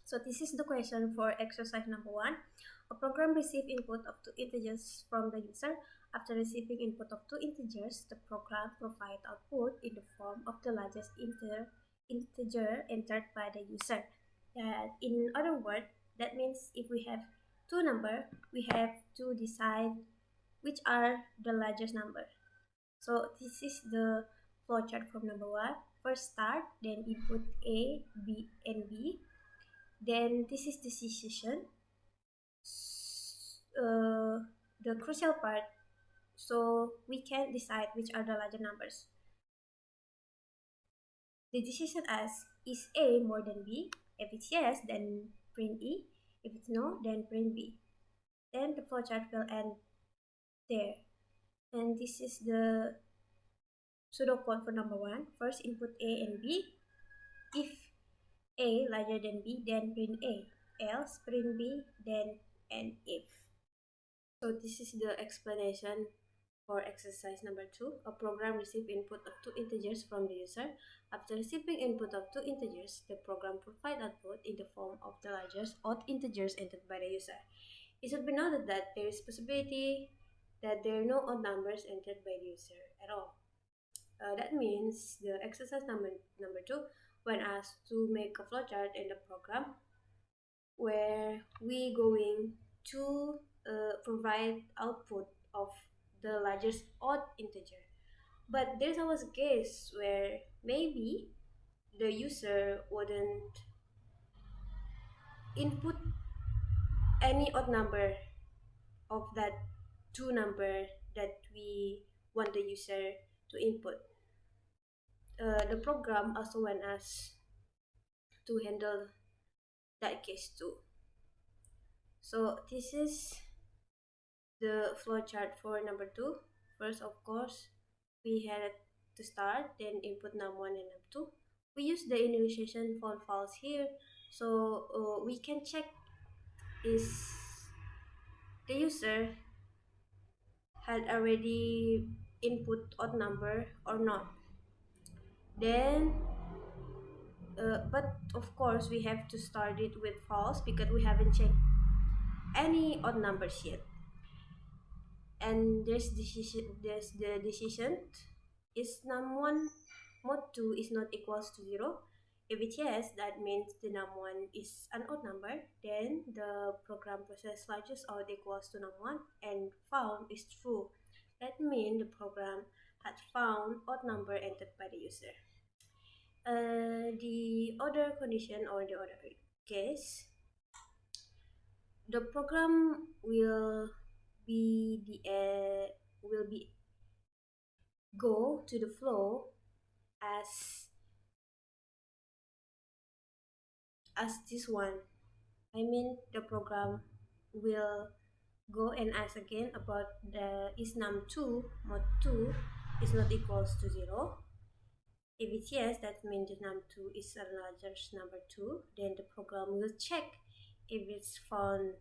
So this is the question for exercise number 1. A program receives input of two integers from the user. After receiving input of two integers, the program provides output in the form of the largest integer entered by the user. In other words, that means if we have two numbers, we have to decide which are the largest number. So this is the flowchart from number 1. First start, then input A, B, and B. Then this is decision. The crucial part, so we can decide which are the larger numbers. The decision asks, is A more than B? If it's yes, then print E. If it's no, then print B. Then the flowchart will end there. And this is the pseudocode for number 1. First input A and B. If A larger than B, then print A. Else print B, then and if. So this is the explanation for exercise number 2. A program receives input of two integers from the user. After receiving input of two integers, the program provides output in the form of the largest odd integers entered by the user. It should be noted that there is possibility that there are no odd numbers entered by the user at all. That means the exercise number 2, when asked to make a flowchart in the program, where we going to provide output of the largest odd integer. But there's always a case where maybe the user wouldn't input any odd number of that two number that we want the user to input. The program also want us to handle that case too. So this is the flowchart for number 2. First, of course, we had to start, then input num1 and num2. We use the initialization found false here, so we can check is the user had already input odd number or not. Then, but of course, we have to start it with false because we haven't checked any odd numbers yet. And there's the decision is num1 mod 2 is not equals to 0. If it's yes, that means the num1 is an odd number. Then the program process largest odd equals to num1 and found is true. That means the program had found odd number entered by the user. The other condition or the other case, the program will go to the flow as this one. I mean, the program will go and ask again about the is num2 mod 2 is not equals to 0. If it's yes, that means the num2 is a larger number 2. Then the program will check if it's found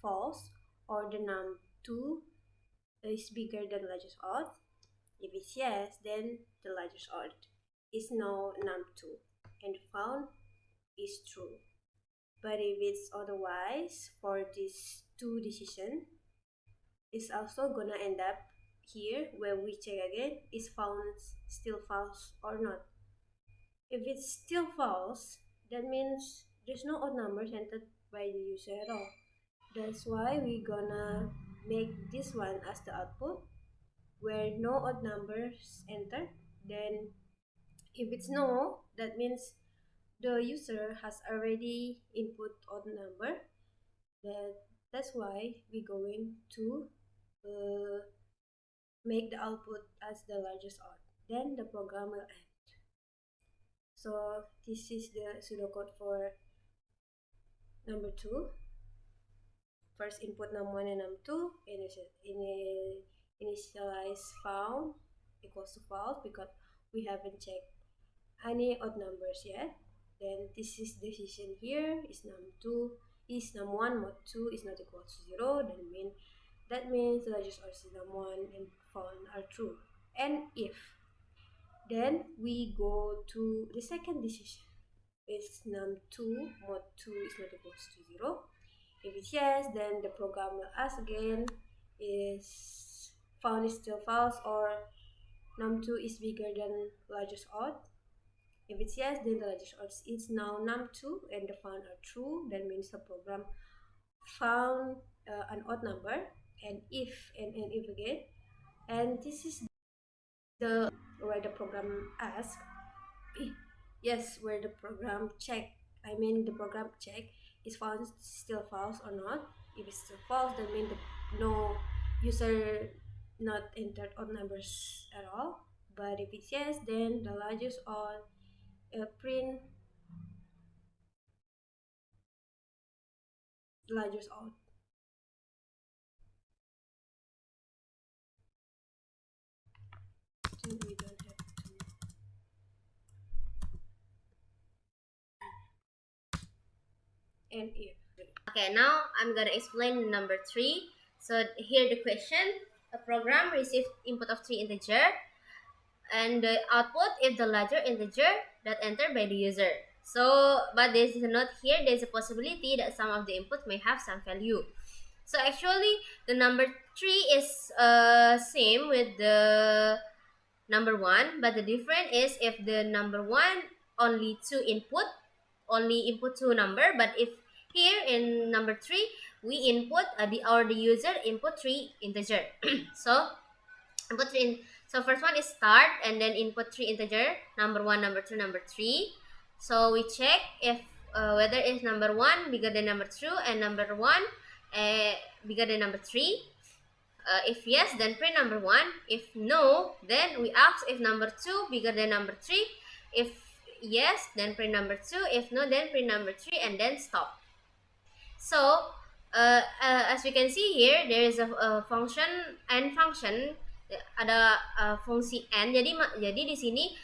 false or the num2 is bigger than largest odd. If it's yes, then the largest odd is now num2 and found is true. But if it's otherwise, for this two decision, it's also gonna end up here where we check again is found still false or not. If it's still false, that means there's no odd numbers entered by the user at all. That's why we're gonna make this one as the output where no odd numbers entered. Then if it's no, that means the user has already input odd number. That's why we're going to make the output as the largest odd. Then the program will end. So this is the pseudocode for number 2. First input num1 and num2, initialize found equals to false because we haven't checked any odd numbers yet. Then this is decision here is num1 mod 2 is not equal to 0. That means the largest odd is num1 and found are true. And if, then we go to the second decision. is num2 mod 2 is not equals to 0. If it's yes, then the program will ask again, is found is still false, or num2 is bigger than largest odd. If it's yes, then the largest odd is now num2 and the found are true. That means the program found an odd number, and if and if again. And this is the where the program asks, yes, where the program check, the program check is found still false or not. If it's still false, then mean the no user not entered odd numbers at all. But if it's yes, then the largest odd print largest odd. So we don't have to. And if. Okay, now I'm gonna explain number 3. So here the question: a program received input of 3 integer and the output if the larger integer that entered by the user. So, but there is a note here. There's a possibility that some of the input may have some value. So actually, the number 3 is same with the number 1, but the difference is if the number 1 only 2 input, only input 2 number, but if here in number 3 we input the user input 3 integer. So input 3 so first one is start, and then input 3 integer, number 1, number 2, number 3. So we check if whether is number 1 bigger than number 2 and number 1 bigger than number 3. If yes, then print number 1. If no, then we ask if number 2 bigger than number 3. If yes, then print number 2. If no, then print number 3 and then stop. So as we can see here, there is a function and function, ada fungsi n. Jadi di sini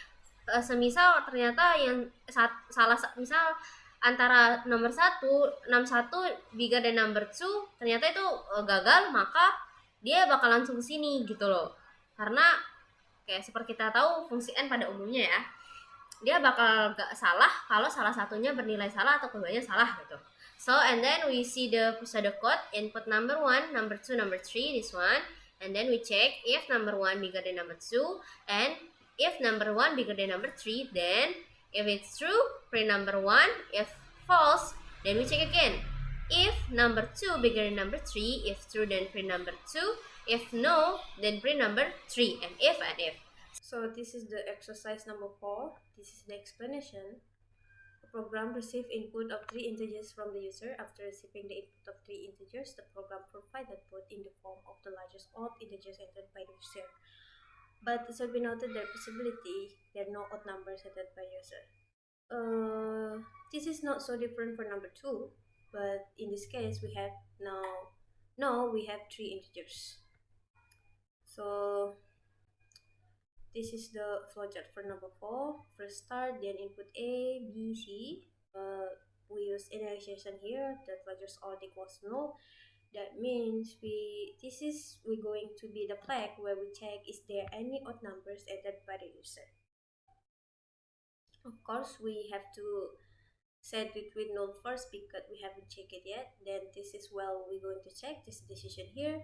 semisal ternyata yang salah, misal antara nomor 1 61 bigger than number 2 ternyata itu gagal, maka dia bakal langsung ke sini gitu loh. Karena kayak seperti kita tahu fungsi n pada umumnya ya, dia bakal gak salah kalau salah satunya bernilai salah atau keduanya salah gitu. So and then we see the pseudo code input number 1, number 2, number 3, this one, and then we check if number 1 bigger than number 2, and if number 1 bigger than number 3, then if it's true, print number 1. If false, then we check again. If number 2 bigger than number 3, if true, then print number 2. If no, then print number 3, and if and if. So this is the exercise number 4. This is the explanation. The program receives input of 3 integers from the user. After receiving the input of 3 integers, the program provides output in the form of the largest odd integers entered by the user. But it should be noted that possibility there are no odd numbers entered by user. This is not so different for number 2, but in this case we have now we have 3 integers. So this is the flowchart for number 4. First start, then input A, B, C. We use initialization here, that largest odd equals null. That means we're going to be the flag where we check is there any odd numbers entered by the user. Of course, we have to set it with null first because we haven't checked it yet. Then this is where we're going to check this decision here.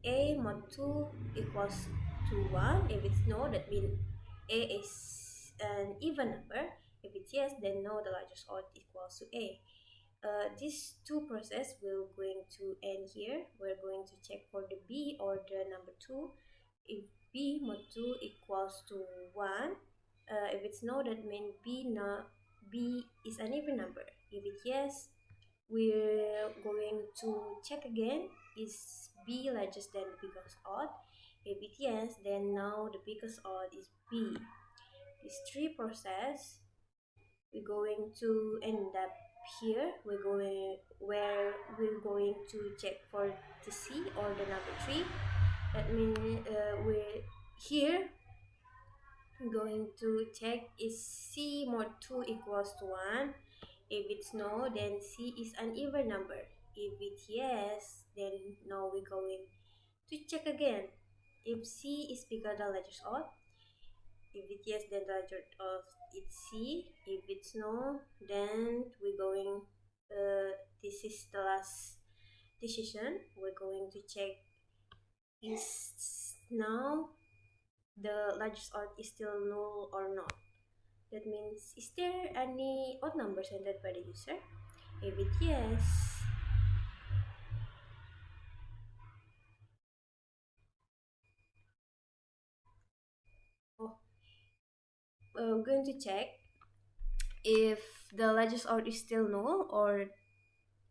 A mod 2 equals to 1. If it's no, that means A is an even number. If it's yes, then no, the largest odd equals to A. These two process we're going to end here. We're going to check for the B or the number 2. If B mod 2 equals to 1, if it's no, that means B is an even number. If it's yes, we're going to check again, is B larger than the biggest odd? If it's yes, then now the biggest odd is B. These three process, we're going to end up here. We're going to check for the C or the number 3. That means we're here going to check is C mod 2 equals to 1. If it's no, then C is an even number. If it's yes, then now we're going to check again. If C is bigger than largest odd, if it's yes, then larger odd it's C. If it's it's no, then we're going, this is the last decision. We're going to check is now the largest odd is still null or not. That means, is there any odd numbers entered by the user? If it yes, oh, I'm going to check if the largest odd is still null, or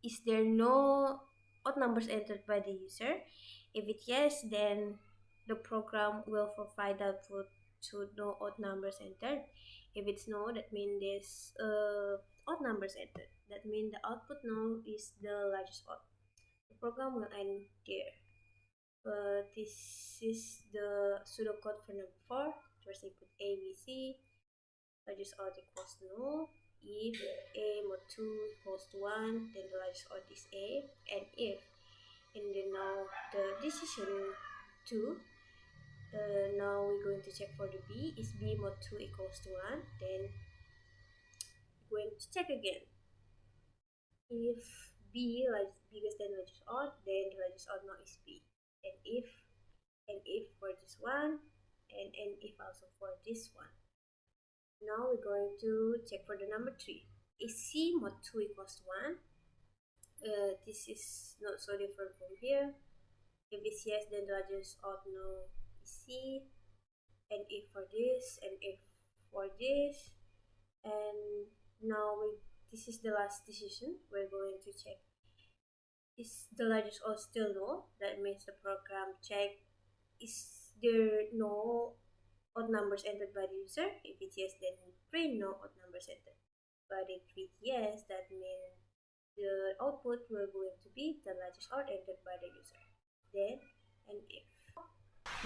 is there no odd numbers entered by the user. If it yes, then the program will provide output to no odd numbers entered. If it's no, that means there's odd numbers entered. That means the output no is the largest odd. The program will end there. This is the pseudocode for number 4. First input A, B, C. Largest odd equals to null. If A mod 2 equals to 1, then the largest odd is A. And if, and then now the decision 2, now we're going to check for the B. Is B mod 2 equals to 1, then we're going to check again. If B is bigger than largest odd, then the largest odd now is B. And if for this one, and if also for this one. Now we're going to check for the number 3. Is C mod 2 equals to 1? This is not so different from here. If it's yes, then the largest odd no is C. And if for this, and if for this. And now this is the last decision. We're going to check. Is the largest odd still no? That means the program check, is there no odd numbers entered by the user? If it's yes, then print no odd numbers entered. But if it's yes, that means the output will going to be the largest odd entered by the user. Then and if.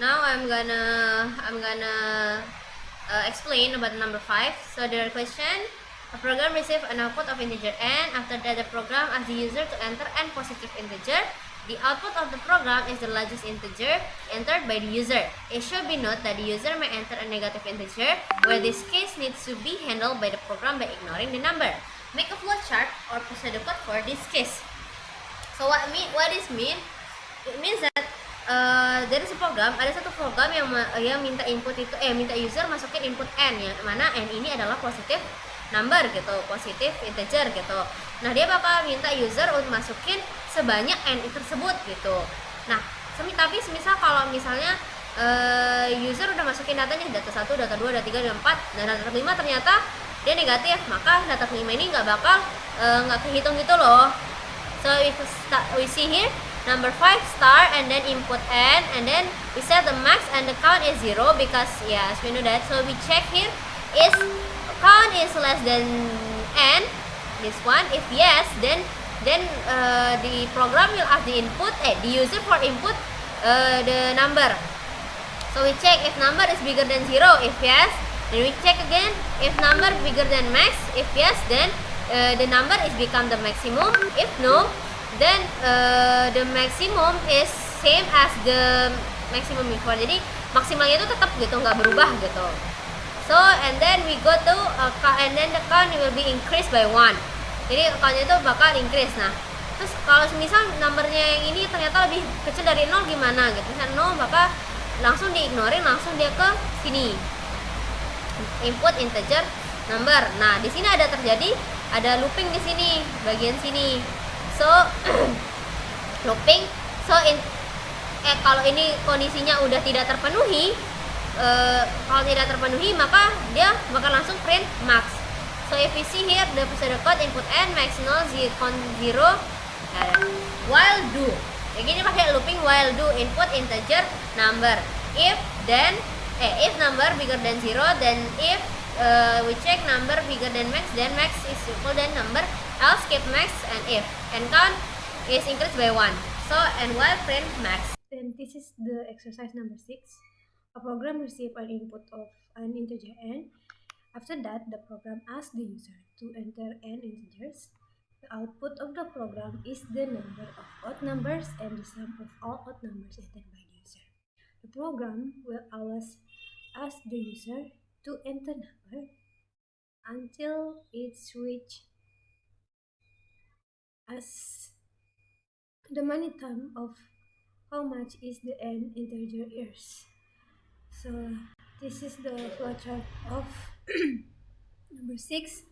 Now I'm gonna explain about number 5. So the question: a program receives an output of integer n. After that, the program asks the user to enter n positive integer. The output of the program is the largest integer entered by the user. It should be noted that the user may enter a negative integer, where this case needs to be handled by the program by ignoring the number. Make a flowchart or pseudocode for this case. So what this mean? It means that there is a program, ada satu program yang minta input itu minta user masukin input n, ya, mana n ini adalah positif number gitu, positif integer gitu. Nah, dia bakal minta user untuk masukin sebanyak n tersebut gitu. Nah, tapi semisal kalau misalnya user udah masukin datanya data 1, data 2, data 3, data 4, dan data 5 ternyata dia negatif, maka data 5 ini nggak bakal nggak kehitung gitu loh. So if we see here number 5 star and then input n, and then we set the max and the count is 0 because yes, we know that. So we check here, is count is less than n, this one. If yes, then the program will ask the user for input the number. So we check if number is bigger than 0. If yes, then we check again if number bigger than max. If yes, then the number is become the maximum. If no, then the maximum is same as the maximum before. Jadi maksimalnya itu tetap gitu, nggak berubah gitu. So and then we go to and then the count will be increased by 1. Jadi countnya itu bakal increase. Nah, terus kalau misal numbernya yang ini ternyata lebih kecil dari 0 gimana gitu. Misalnya 0, maka langsung diignorin, langsung dia ke sini. Input integer number. Nah, di sini ada looping di sini, bagian sini. So looping. So kalau ini kondisinya udah tidak terpenuhi, kalau tidak terpenuhi maka dia bakal langsung print max. So if we see here the pseudocode input n max 0 0 while do. Kayak gini pakai looping while do input integer number. If number bigger than 0, then if we check number bigger than max, then max is equal than number, else keep max, and if and count is increased by 1. So and while print max. Then this is the exercise number 6. A program receives an input of an integer n. After that, the program asks the user to enter n integers. The output of the program is the number of odd numbers and the sum of all odd numbers entered by the user. The program will always ask the user to enter number until it's reached as the many time of how much is the n integer is. So this is the flowchart of number 6.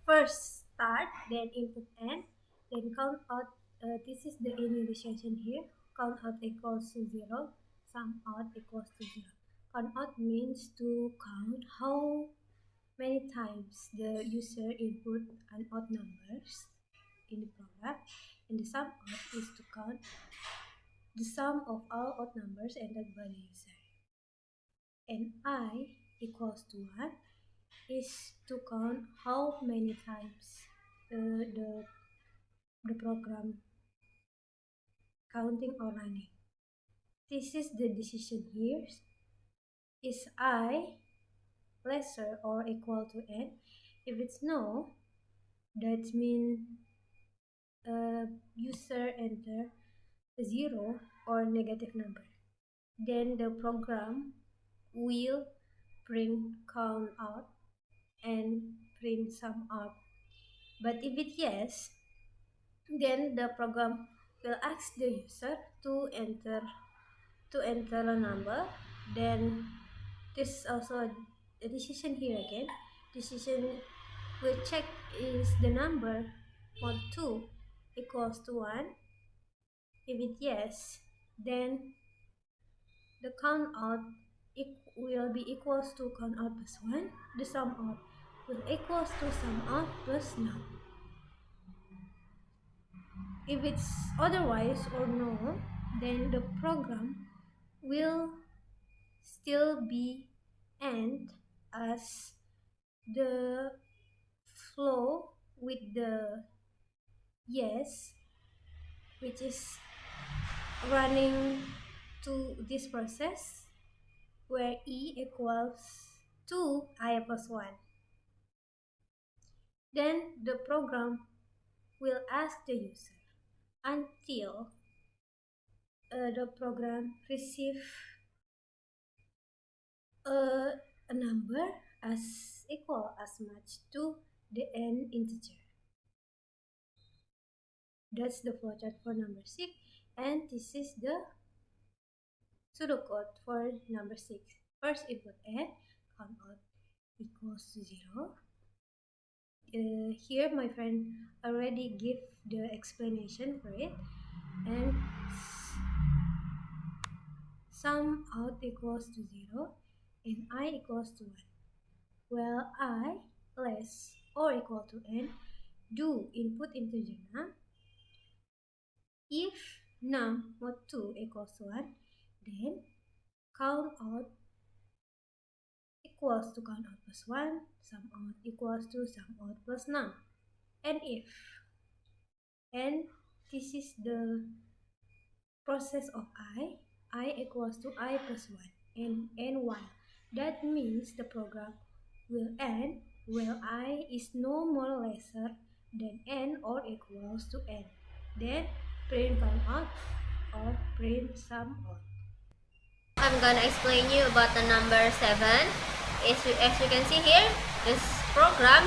First start, then input n, then count out. This is the initialization here. Count out equals to 0, sum out equals to 0. Count out means to count how many times the user input an odd numbers in the program, and the sum out is to count the sum of all odd numbers entered by the user. And I equals to 1 is to count how many times the program counting or running. This is the decision here. Is I lesser or equal to n? If it's no, that means user enter a 0 or negative number. Then the program will print count out and print sum out. But if it yes, then the program will ask the user to enter a number. Then this is also a decision here again. Decision will check is the number 2 equals to 1. If it yes, then the count out will be equals to count out plus 1. The sum out will equals to sum out plus none. If it's otherwise or no, then the program will still be end as the flow with the yes, which is running to this process where e equals to I plus 1. Then the program will ask the user until the program receive a number as equal as much to the n integer. That's the flowchart for number 6, and this is the pseudocode for number 6. First input n, count out equals to 0. Here my friend already give the explanation for it, and sum out equals to 0 and I equals to 1. Well, I less or equal to n, do input integer num. If num mod 2 equals to 1, then count out equals to count out plus 1, sum out equals to sum out plus num. And if, and this is the process of I equals to I plus 1 and while. That means the program will end where I is no more lesser than n or equals to n. Then print count out or print sum out. I'm gonna explain you about the number 7. As you can see here, this program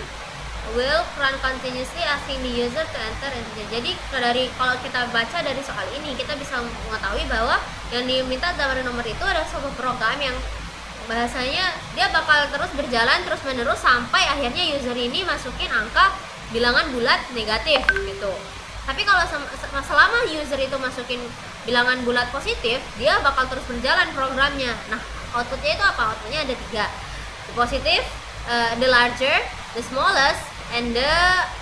will run continuously asking the user to enter integer. Jadi kalau kita baca dari soal ini, kita bisa mengetahui bahwa yang diminta dalam nomor itu adalah sebuah program yang bahasanya dia bakal terus berjalan terus menerus sampai akhirnya user ini masukin angka bilangan bulat negatif gitu. Tapi kalau selama user itu masukin bilangan bulat positif, dia bakal terus berjalan programnya. Nah, outputnya itu apa? Outputnya ada 3. The positive, the larger, the smallest, and the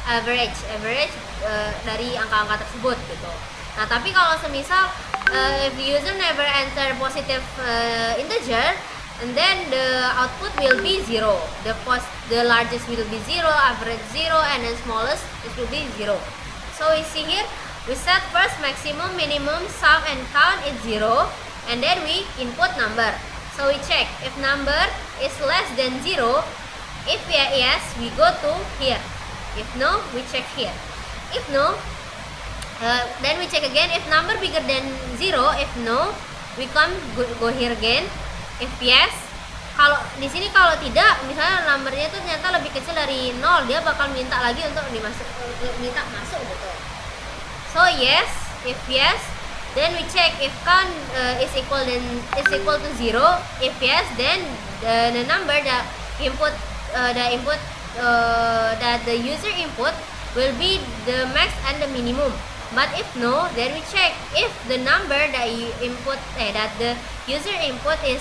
average dari angka-angka tersebut gitu. Nah, tapi kalau semisal if the user never enter positive integer, and then the output will be 0. The largest will be 0, average 0, and the smallest it will be 0. So we see here, we set first maximum, minimum, sum, and count is 0, and then we input number. So we check if number is less than 0. If yes, we go to here. If no, we check here. If no, then we check again. If number bigger than 0, if no, we go here again. If yes, Kalau di sini kalau tidak, misalnya numbernya itu ternyata lebih kecil dari 0, dia bakal minta lagi untuk minta masuk gitu. So yes, if yes, then we check if count is equal to 0. If yes, then the number that that the user input will be the max and the minimum. But if no, then we check if the number that that the user input is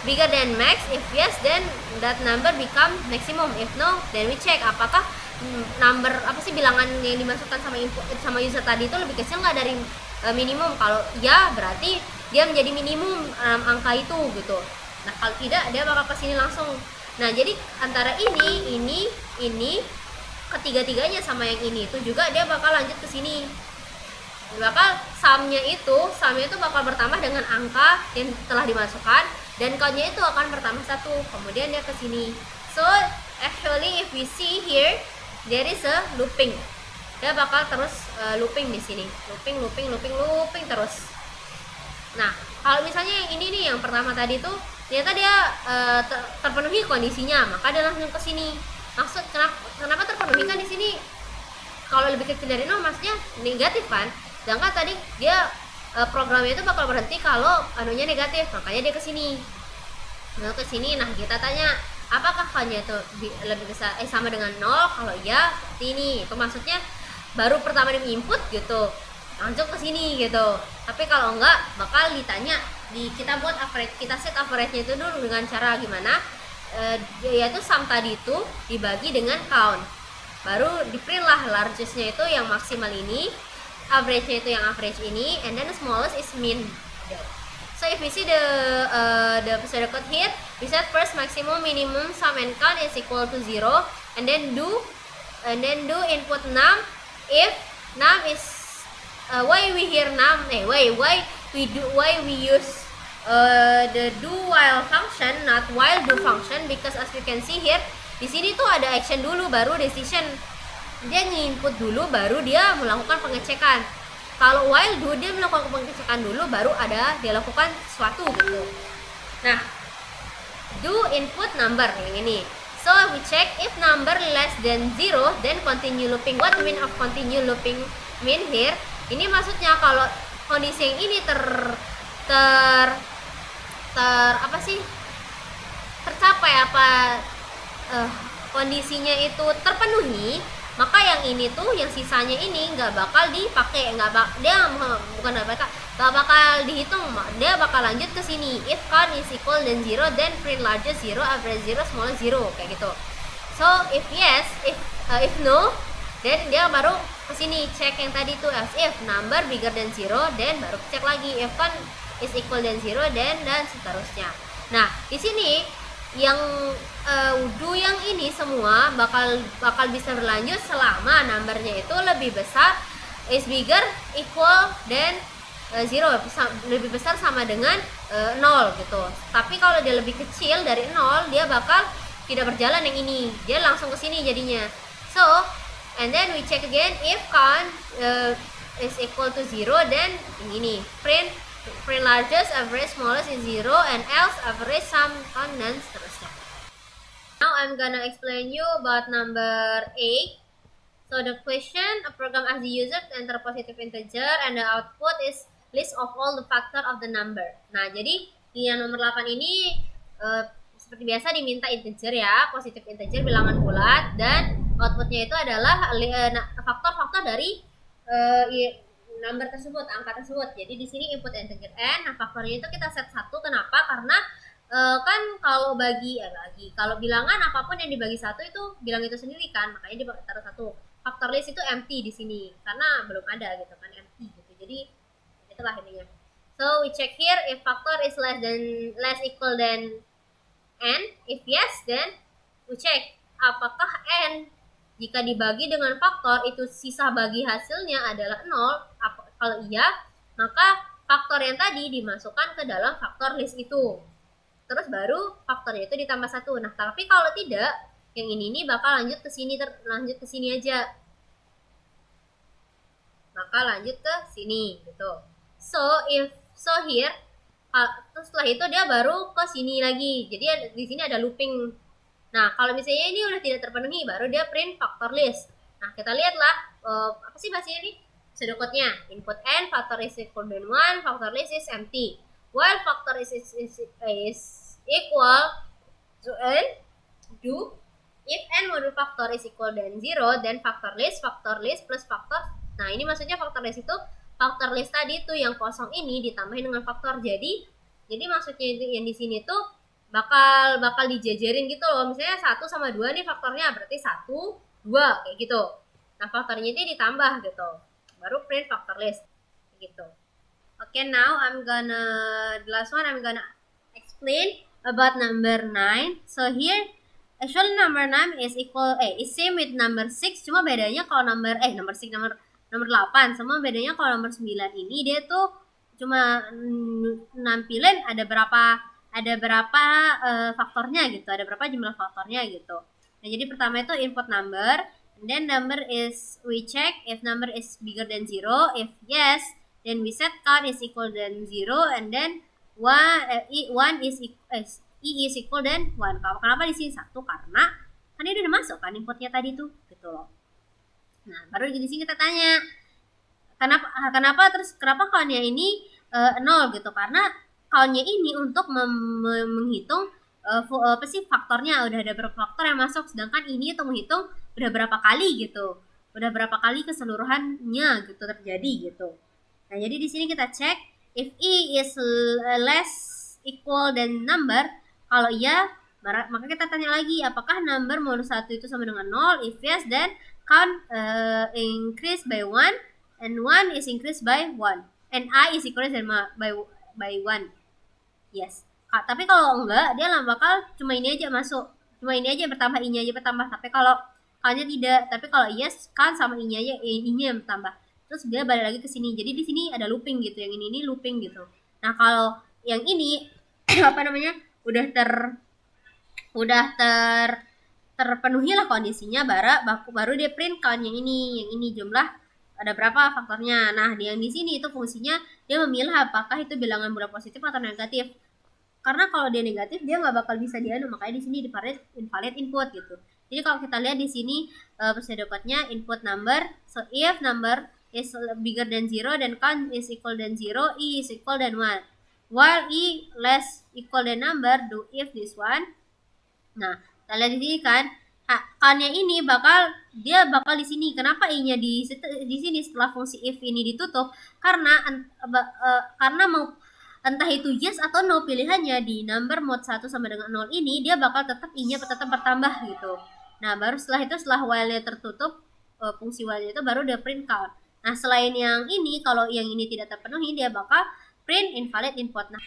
bigger than max. If yes, then that number become maximum. If no, then we check apakah number bilangan yang dimasukkan sama user tadi itu lebih kecil nggak dari minimum. Kalau ya berarti dia menjadi minimum angka itu gitu. Nah kalau tidak, dia bakal ke sini langsung. Nah jadi antara ini ketiga-tiganya sama yang ini itu juga dia bakal lanjut ke sini. Bakal sumnya itu bakal bertambah dengan angka yang telah dimasukkan, dan countnya itu akan bertambah 1. Kemudian dia ke sini. So actually if we see here, there is a looping. Dia bakal terus looping di sini, looping terus. Nah kalau misalnya yang ini nih, yang pertama tadi tuh ternyata dia terpenuhi kondisinya, maka dia langsung ke sini. Maksud kenapa terpenuhi, kan di sini kalau lebih kecil dari 0 maksudnya negatif kan, sedangkan tadi dia programnya itu bakal berhenti kalau anunya negatif, makanya dia ke sini. Nah ke sini, nah kita tanya apakah countnya itu lebih besar sama dengan 0. Kalau ya seperti ini, itu maksudnya baru pertama di input gitu langsung ke sini gitu. Tapi kalau enggak, bakal ditanya kita buat average, kita set average-nya itu dulu dengan cara gimana, yaitu sum tadi itu dibagi dengan count, baru di print lah largest-nya itu yang maksimal ini, average-nya itu yang average ini, and then the smallest is mean. So if we see the pseudo code here, we set first maximum, minimum, sum and count is equal to 0, and then do input num. If num is why we hear num, why we use the do while function, not while do function, because as we can see here, di sini tuh ada action dulu baru decision. Dia nginput dulu baru dia melakukan pengecekan. Kalau while do, dia melakukan pengecekan dulu baru dia lakukan sesuatu gitu. Nah, do input number yang ini. So we check if number less than 0, then continue looping. What mean of continue looping mean here? Ini maksudnya kalau kondisi yang ini tercapai kondisinya itu terpenuhi, maka yang ini tuh, yang sisanya ini nggak bakal dipakai, nggak bakal dihitung, dia bakal lanjut ke sini. If count is equal than 0, then print largest 0, average 0, smallest 0, kayak gitu. So if yes, if no, then dia baru ke sini cek yang tadi tuh, as if number bigger than 0, then baru cek lagi if count is equal than 0, dan seterusnya. Nah di sini yang do yang ini semua bakal bisa berlanjut selama numbernya itu lebih besar, is bigger, equal, dan 0, lebih besar sama dengan 0 gitu. Tapi kalau dia lebih kecil dari 0, dia bakal tidak berjalan yang ini, dia langsung ke sini jadinya. So and then we check again if count is equal to 0, then ini print largest, average, smallest is 0, and else average, sum, count, dan seterusnya. Now I'm gonna explain you about number 8. So the question, a program asks the user to enter a positive integer and the output is list of all the factor of the number. Nah jadi di yang nomor 8 ini seperti biasa diminta integer ya, positive integer, bilangan bulat, dan outputnya itu adalah faktor-faktor dari number tersebut, angka tersebut. Jadi di sini input integer n, nah faktornya itu kita set 1. Kenapa? Karena kan kalau kalau bilangan apapun yang dibagi 1 itu bilang itu sendiri kan, makanya ditaruh 1. Factor list itu empty di sini karena belum ada gitu kan, empty gitu. Jadi itulah ininya. So we check here if factor is less equal than n. If yes, then we check apakah n jika dibagi dengan faktor itu sisa bagi hasilnya adalah 0. Kalau iya, maka faktor yang tadi dimasukkan ke dalam faktor list itu. Terus baru faktornya itu ditambah 1. Nah, tapi kalau tidak, yang ini bakal lanjut ke sini aja. Bakal lanjut ke sini gitu. So here Terus setelah itu dia baru ke sini lagi. Jadi di sini ada looping. Nah, kalau misalnya ini udah tidak terpenuhi, baru dia print factor list. Nah, kita lihatlah apa sih bahasanya ini? Pseudocode-nya. Input n, factor is equal than 1, factor list is empty. While factor is equal to n, do if n modul factor is equal than 0, then factor list plus factor. Nah, ini maksudnya factor list itu faktor list tadi tuh yang kosong ini ditambahin dengan faktor. Jadi maksudnya itu yang di sini tuh bakal dijajarin gitu loh. Misalnya 1 sama 2 nih faktornya, berarti 1, 2 kayak gitu. Nah, faktornya itu ditambah gitu. Baru print factor list gitu. Okay, now the last one I'm gonna explain about number 9. So here actually number 9 is same with number 6, cuma bedanya kalau number 6 number 8 sama bedanya kalau nomor 9 ini dia tuh cuma nampilin ada berapa faktornya gitu, ada berapa jumlah faktornya gitu. Nah, jadi pertama itu input number, and then number is we check if number is bigger than 0. If yes, then we set count is equal than 0, and then one is equal than 1. Kenapa di sini 1? Karena kan ini udah masuk kan inputnya tadi tuh gitu loh. Nah, baru di sini kita tanya kenapa countnya ini 0 gitu, karena countnya ini untuk menghitung apa sih faktornya, udah ada berapa faktor yang masuk, sedangkan ini untuk menghitung udah berapa kali gitu, udah berapa kali keseluruhannya gitu terjadi gitu. Nah, jadi di sini kita cek if i is less equal than number. Kalau iya, maka kita tanya lagi apakah number modus 1 itu sama dengan 0. If yes, then count increase by 1, and 1 is increased by 1, and I is equal by 1. Yes. Tapi kalau enggak, dia bakal cuma ini aja masuk, cuma ini aja bertambah, i-nya aja bertambah. Tapi kalau countnya tidak, tapi kalau yes kan sama i-nya aja, i-nya bertambah. Terus dia balik lagi ke sini. Jadi di sini ada looping gitu, yang ini looping gitu. Nah, kalau yang ini apa namanya udah terpenuhi lah kondisinya, baru dia print count yang ini jumlah ada berapa faktornya. Nah, yang di sini itu fungsinya dia memilih apakah itu bilangan bulat positif atau negatif. Karena kalau dia negatif dia nggak bakal bisa dianu, makanya di sini invalid input gitu. Jadi kalau kita lihat di sini pseudocode-nya input number. So if number is bigger than 0, then count is equal than 0, i is equal than 1. While i less equal than number, do if this one. Nah, kita lihat di sini kan, countnya ini bakal di sini. Kenapa i-nya di sini setelah fungsi if ini ditutup? Karena mau entah itu yes atau no pilihannya di number mod 1 sama dengan 0 ini, dia bakal tetap i-nya tetap bertambah gitu. Nah, baru setelah while-nya tertutup, fungsi while-nya itu baru dia print count. Nah, selain yang ini, kalau yang ini tidak terpenuhi, dia bakal print invalid input. Nah,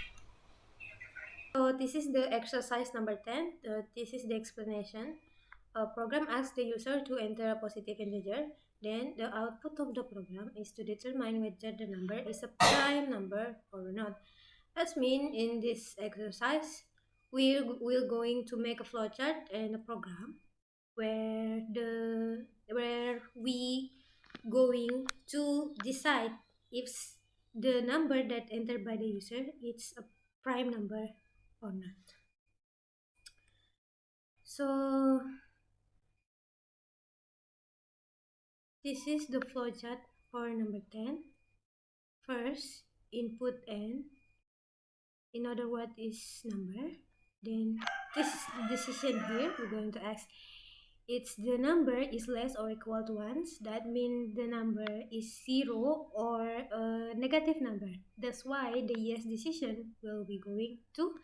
so this is the exercise number 10. This is the explanation. A program asks the user to enter a positive integer. Then the output of the program is to determine whether the number is a prime number or not. As mean in this exercise, we're going to make a flowchart and a program where we going to decide if the number that entered by the user is a prime number or not. So this is the flowchart for number 10. First, input n. In other words, is number. Then this is the decision here. We're going to ask it's the number is less or equal to 1. That means the number is 0 or a negative number. That's why the yes decision will be going to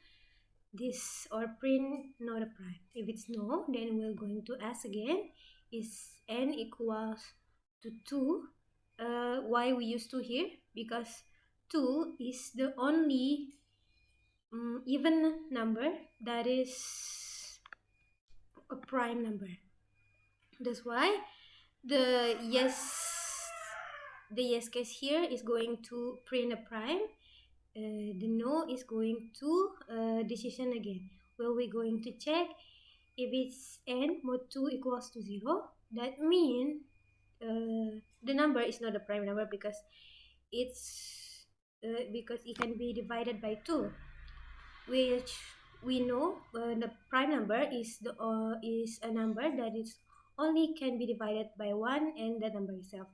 this or print not a prime. If it's no, then we're going to ask again, is n equals to 2? Why we use 2 here? Because 2 is the only even number that is a prime number. That's why the yes case here is going to print a prime. The no is going to decision again. Well, we're going to check if it's n mod 2 equals to 0. That means the number is not a prime number because it's because it can be divided by 2, which we know the prime number is a number that is only can be divided by 1 and the number itself.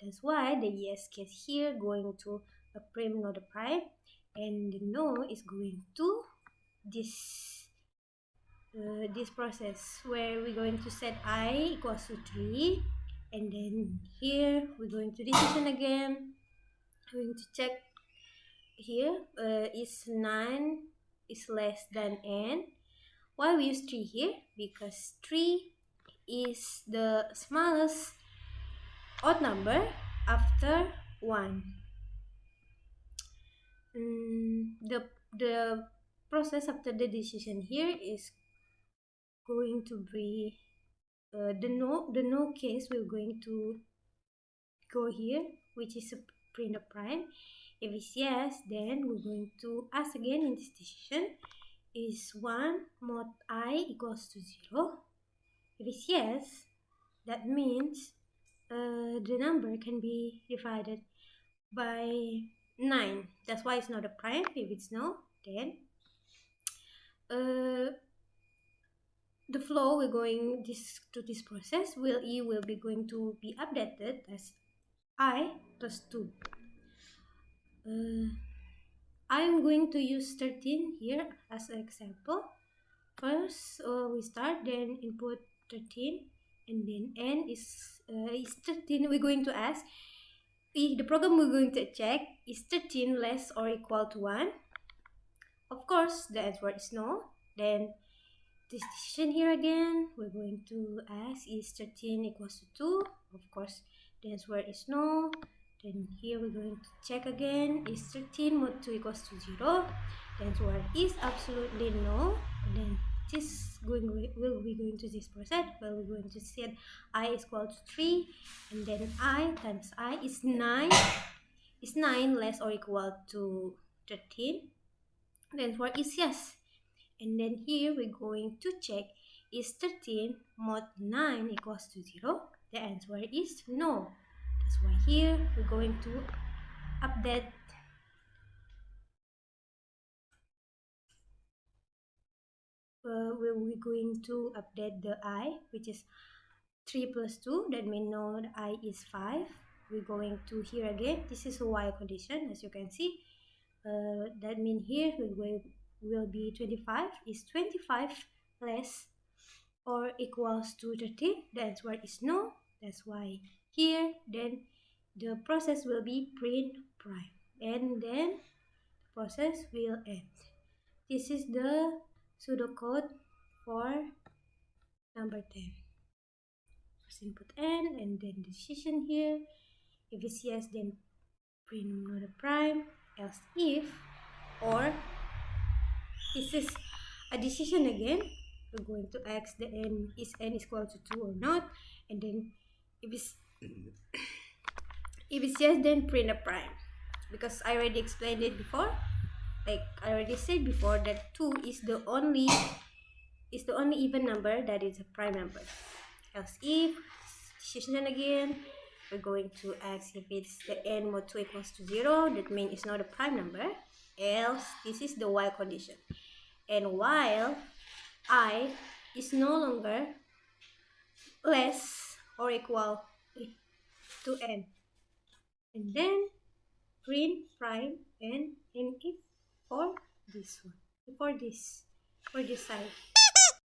That's why the yes case here going to a prime, not a prime, and the no is going to this this process where we're going to set I equals to 3, and then here we're going to decision again. We're going to check here is 9 is less than n. Why we use 3 here? Because 3 is the smallest odd number after 1. The process after the decision here is going to be the no case. We're going to go here, which is a print of prime. If it's yes, then we're going to ask again in this decision, is 1 mod I equals to 0? If it's yes, that means the number can be divided by 9. That's why it's not a prime. If it's no, then the flow we're going to this process will be going to be updated as I plus 2. I'm going to use 13 here as an example. First, we start, then input 13, and then n is 13. We're going to ask, if the program we're going to check is 13 less or equal to 1. Of course, the answer is no. Then this decision here again, we're going to ask, is 13 equals to 2? Of course, the answer is no. Then here we're going to check again, is 13 mod 2 equals to 0? The answer is absolutely no. And then this will be going to this process where we're going to set I is equal to 3, and then I times I is 9. Is 9 less or equal to 13? The answer is yes. And then here we're going to check, is 13 mod 9 equals to 0? The answer is no. That's why here we're going to update we're going to update the I, which is 3 plus 2. That means no, the I is 5. We're going to here again, this is a while condition, as you can see. That means here will be 25. Is 25 less or equals to 13? The answer is no. That's why here then the process will be print prime, and then the process will end. This is the pseudocode for number 10. First input n, and then decision here. If it's yes, then print not a prime, else if, or this is a decision again. We're going to ask the n is equal to 2 or not, and then if it's yes, then print a prime, because I already explained it before. Like I already said before, that 2 is the only even number that is a prime number. Else if decision again, we're going to ask if it's the n mod 2 equals to 0. That means it's not a prime number. Else this is the while condition, and while I is no longer less or equal to n, and then print prime and if for this one, for this side.